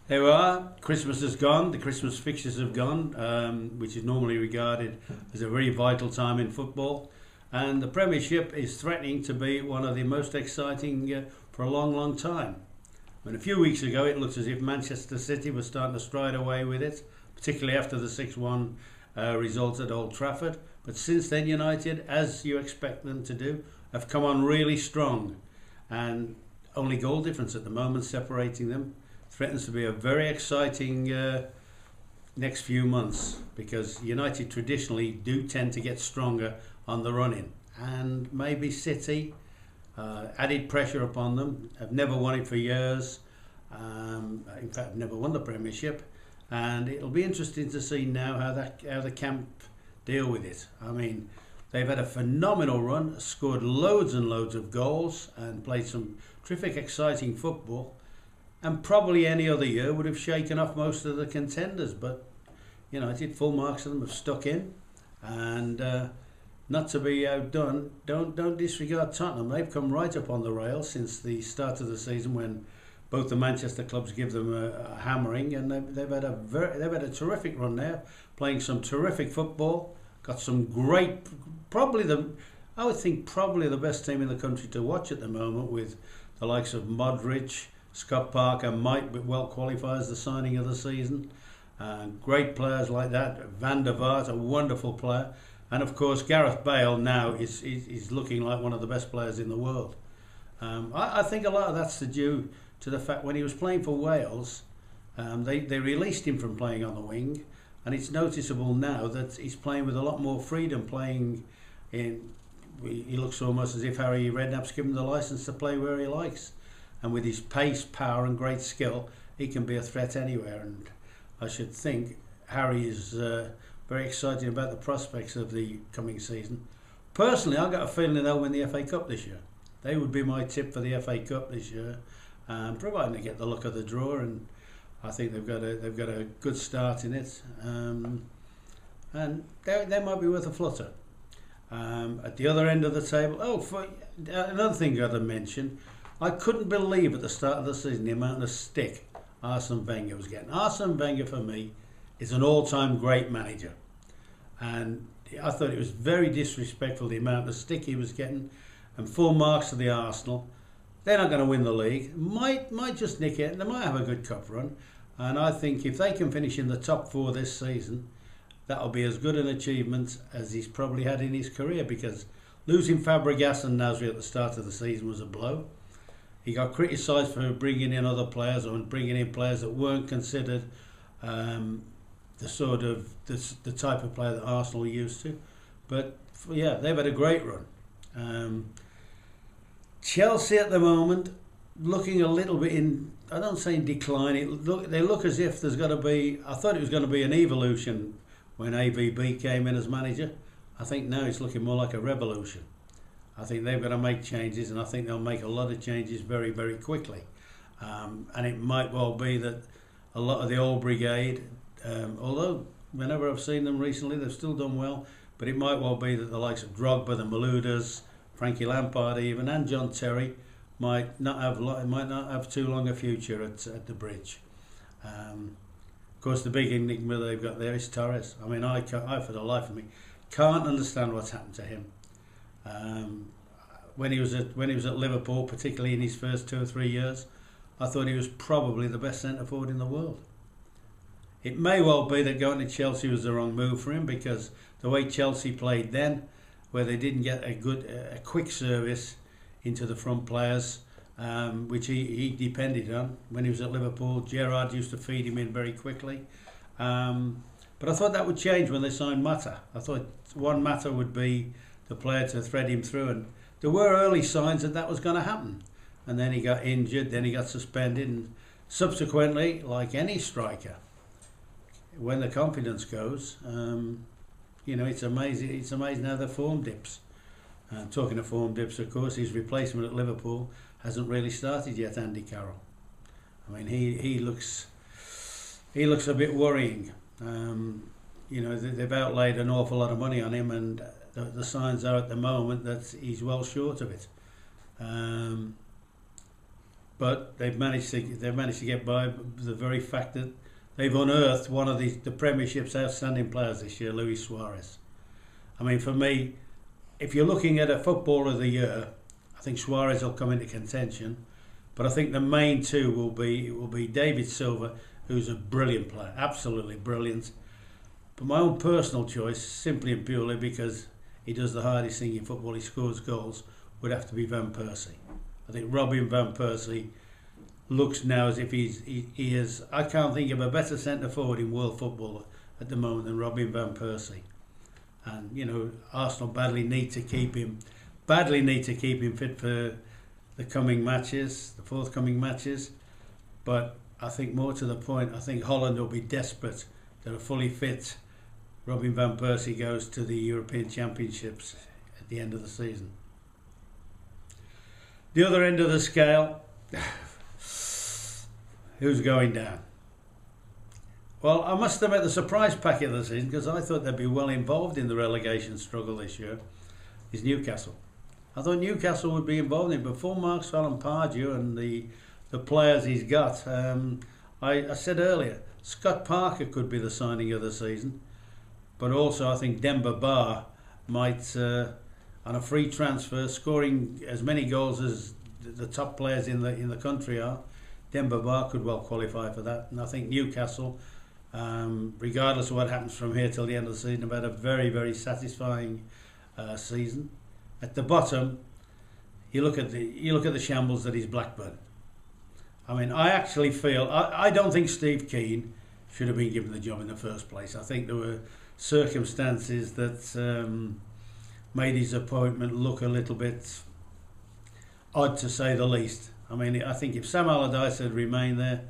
There we are. Christmas has gone. The Christmas fixtures have gone, which is normally regarded as a very vital time in football. And the Premiership is threatening to be one of the most exciting for a long, long time. I mean, a few weeks ago, it looked as if Manchester City was starting to stride away with it, particularly after the 6-1 result at Old Trafford. But since then, United, as you expect them to do, have come on really strong. And only goal difference at the moment separating them. Threatens to be a very exciting next few months, because United traditionally do tend to get stronger on the run-in, and maybe City added pressure upon them. Have never won it for years. In fact, never won the Premiership, and it'll be interesting to see now how the camp deal with it. I mean, they've had a phenomenal run, scored loads and loads of goals, and played some terrific, exciting football. And probably any other year would have shaken off most of the contenders, but United, full marks of them, have stuck in, and not to be outdone. Don't disregard Tottenham. They've come right up on the rail since the start of the season, when both the Manchester clubs give them a hammering, and they've had a terrific run there, playing some terrific football. Got some great, I would think probably the best team in the country to watch at the moment, with the likes of Modric. Scott Parker might well qualify as the signing of the season. Great players like that. Van der Vaart, a wonderful player. And of course, Gareth Bale now is looking like one of the best players in the world. I think a lot of that's due to the fact when he was playing for Wales, they released him from playing on the wing. And it's noticeable now that he's playing with a lot more freedom, playing in. He looks almost as if Harry Redknapp's given him the licence to play where he likes. And with his pace, power and great skill, he can be a threat anywhere. And I should think Harry is very excited about the prospects of the coming season. Personally, I've got a feeling they'll win the FA Cup this year. They would be my tip for the FA Cup this year, providing they get the luck of the draw. And I think they've got a good start in it. And they might be worth a flutter. At the other end of the table, another thing I'd have mentioned, I couldn't believe at the start of the season the amount of stick Arsene Wenger was getting. Arsene Wenger, for me, is an all-time great manager. And I thought it was very disrespectful, the amount of stick he was getting. And full marks to the Arsenal. They're not going to win the league. Might just nick it. They might have a good cup run. And I think if they can finish in the top 4 this season, that'll be as good an achievement as he's probably had in his career, because losing Fabregas and Nasri at the start of the season was a blow. He got criticised for bringing in other players, or bringing in players that weren't considered the type of player that Arsenal are used to. But yeah, they've had a great run. Chelsea at the moment looking a little bit in, I don't say in decline. They look as if there's got to be. I thought it was going to be an evolution when AVB came in as manager. I think now it's looking more like a revolution. I think they've got to make changes, and I think they'll make a lot of changes very, very quickly. And it might well be that a lot of the old brigade, although whenever I've seen them recently, they've still done well, but it might well be that the likes of Drogba, the Maloudas, Frankie Lampard even, and John Terry might not have too long a future at the Bridge. Of course, the big enigma they've got there is Torres. I mean, I for the life of me can't understand what's happened to him. When he was at Liverpool, particularly in his first 2 or 3 years, I thought he was probably the best centre forward in the world. It may well be that going to Chelsea was the wrong move for him, because the way Chelsea played then, where they didn't get a quick service into the front players, which he depended on when he was at Liverpool. Gerrard used to feed him in very quickly. But I thought that would change when they signed Mata. I thought one Mata would be the player to thread him through, and there were early signs that was going to happen. And then he got injured, then he got suspended, and subsequently, like any striker, when the confidence goes, it's amazing. It's amazing how the form dips. Talking of form dips, of course, his replacement at Liverpool hasn't really started yet, Andy Carroll. I mean, he looks a bit worrying. They've outlaid an awful lot of money on him, and the signs are at the moment that he's well short of it. but they've managed to get by the very fact that they've unearthed one of the Premiership's outstanding players this year, Luis Suarez. I mean, for me, if you're looking at a Footballer of the Year, I think Suarez will come into contention, but I think the main two will be David Silva, who's a brilliant player, absolutely brilliant. But my own personal choice, simply and purely because he does the hardest thing in football, he scores goals, would have to be Van Persie. I think Robin Van Persie looks now as if he is. I can't think of a better centre forward in world football at the moment than Robin Van Persie. And Arsenal badly need to keep him fit for the coming matches, the forthcoming matches. But I think more to the point, I think Holland will be desperate that a fully fit Robin Van Persie goes to the European Championships at the end of the season. The other end of the scale, who's going down? Well, I must admit the surprise packet of the season, because I thought they'd be well involved in the relegation struggle this year, is Newcastle. I thought Newcastle would be involved in it before Marcel Pardew and the players he's got. I said earlier, Scott Parker could be the signing of the season, but also I think Demba Ba might, on a free transfer, scoring as many goals as the top players in the country are, Demba Ba could well qualify for that. And I think Newcastle, regardless of what happens from here till the end of the season, have had a very, very satisfying season. At the bottom, you look at the shambles that is Blackburn. I mean, I actually feel I don't think Steve Keane should have been given the job in the first place. I think there were circumstances that made his appointment look a little bit odd, to say the least. I mean, I think if Sam Allardyce had remained there,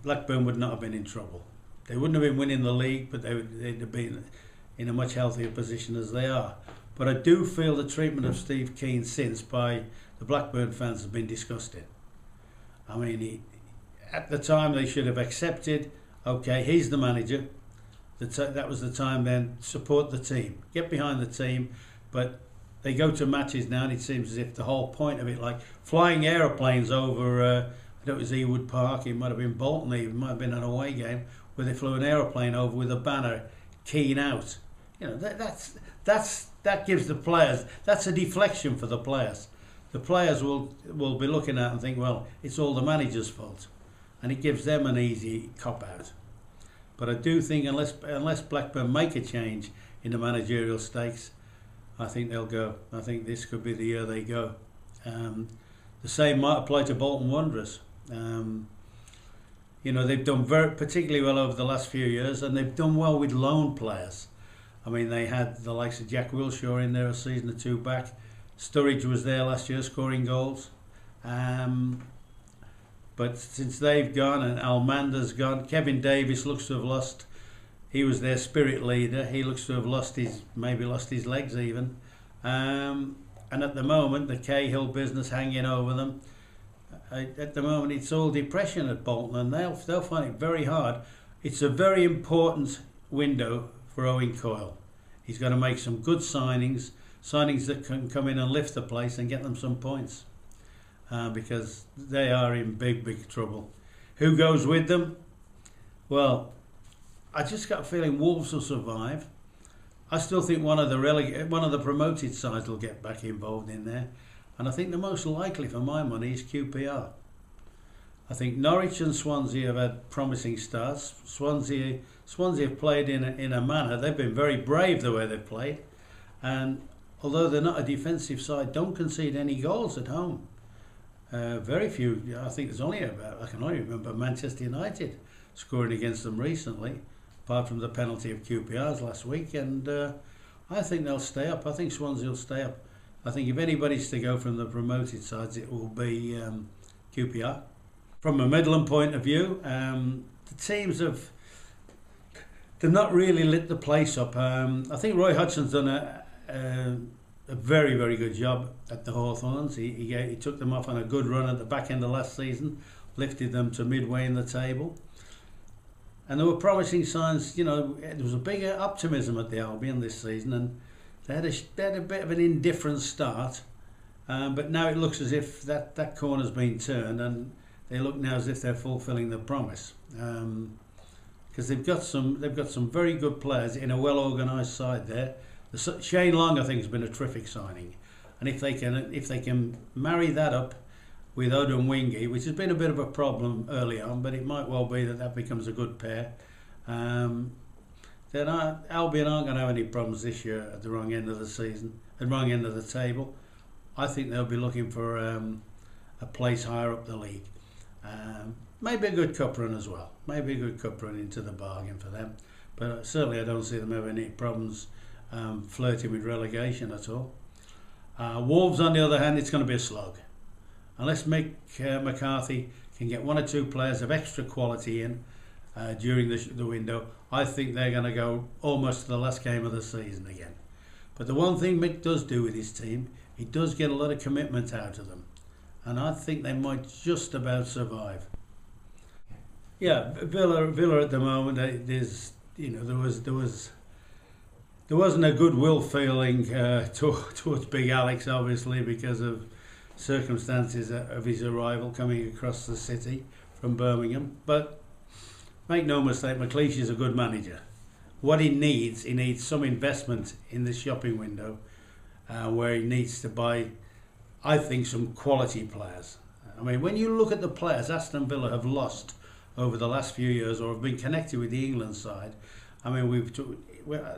Blackburn would not have been in trouble. They wouldn't have been winning the league, but they'd have been in a much healthier position as they are. But I do feel the treatment of Steve Keane since by the Blackburn fans has been disgusting. I mean, at the time they should have accepted, okay, he's the manager. That was the time then, support the team, get behind the team. But they go to matches now and it seems as if the whole point of it, like flying aeroplanes over, I don't know, it was Ewood Park, it might have been Bolton, it might have been an away game, where they flew an aeroplane over with a banner, Keane out. That gives the players, that's a deflection for the players. The players will be looking at it and think, well, it's all the manager's fault, and it gives them an easy cop out. But I do think unless Blackburn make a change in the managerial stakes, I think they'll go. I think this could be the year they go. The same might apply to Bolton Wanderers. They've done particularly well over the last few years, and they've done well with loan players. I mean, they had the likes of Jack Wilshere in there a season or two back. Sturridge was there last year scoring goals. But since they've gone and Almanda's gone, Kevin Davis looks to have lost. He was their spirit leader. He looks to have lost his legs even. And at the moment, the Cahill business hanging over them. At the moment, it's all depression at Bolton, and they'll find it very hard. It's a very important window for Owen Coyle. He's got to make some good signings that can come in and lift the place and get them some points, because they are in big trouble. Who goes with them? Well, I just got a feeling Wolves will survive. I still think one of the promoted sides will get back involved in there, and I think the most likely for my money is QPR. I think Norwich and Swansea have had promising starts. Swansea have played in a manner, they've been very brave the way they've played, and although they're not a defensive side, don't concede any goals at home. Very few. I think there's only I can only remember Manchester United scoring against them recently, apart from the penalty of QPR's last week, and I think they'll stay up. I think Swansea will stay up. I think if anybody's to go from the promoted sides, it will be QPR. From a Midland point of view, the teams they've not really lit the place up. I think Roy Hodgson's done a very, very good job at the Hawthorns. He took them off on a good run at the back end of last season, lifted them to midway in the table. And there were promising signs, there was a bigger optimism at the Albion this season, and they had a bit of an indifferent start. But now it looks as if that corner's been turned, and they look now as if they're fulfilling the promise. Because they've got some very good players in a well organised side there. Shane Long, I think, has been a terrific signing, and if they can marry that up with Odin Wingy, which has been a bit of a problem early on, but it might well be that becomes a good pair. Then Albion aren't going to have any problems this year at the wrong end of the season, at the wrong end of the table. I think they'll be looking for a place higher up the league. Maybe a good cup run as well. Maybe a good cup run into the bargain for them. But certainly I don't see them having any problems flirting with relegation at all. Wolves, on the other hand, it's going to be a slog. Unless Mick McCarthy can get one or two players of extra quality in during the window, I think they're going to go almost to the last game of the season again. But the one thing Mick does do with his team, he does get a lot of commitment out of them, and I think they might just about survive. Yeah, Villa at the moment, there wasn't a goodwill feeling towards Big Alex, obviously, because of circumstances of his arrival coming across the city from Birmingham. But make no mistake, McLeish is a good manager. What he needs some investment in the shopping window, where he needs to buy, I think, some quality players. I mean, when you look at the players Aston Villa have lost over the last few years, or have been connected with the England side, I mean,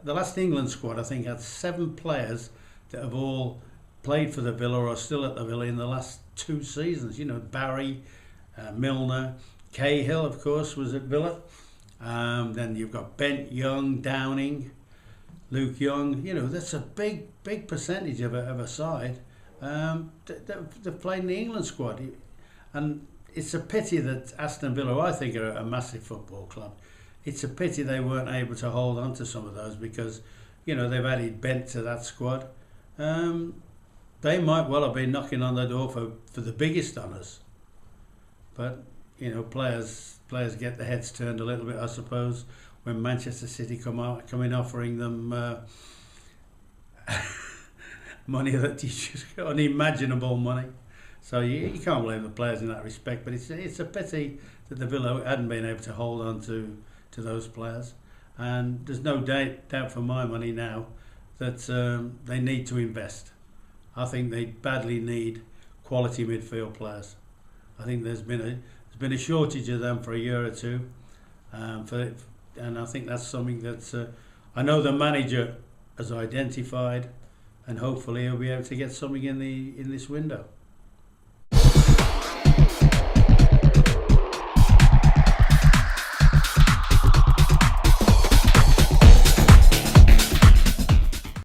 the last England squad, I think, had 7 players that have all played for the Villa or are still at the Villa in the last 2 seasons. You know, Barry, Milner, Cahill, of course, was at Villa. Then you've got Bent, Young, Downing, Luke Young. You know, that's a big percentage of a side that played in the England squad. And it's a pity that Aston Villa, who I think are a massive football club, it's a pity they weren't able to hold on to some of those, because, you know, they've added Bent to that squad. They might well have been knocking on the door for the biggest honours. But, you know, players get their heads turned a little bit, I suppose, when Manchester City come in offering them money that you just unimaginable money. So you can't blame the players in that respect. But it's a pity that the Villa hadn't been able to hold on to those players. And there's no doubt for my money now that they need to invest. I think they badly need quality midfield players. I think there's been a shortage of them for a year or two, and I think that's something that I know the manager has identified, and hopefully he'll be able to get something in this window.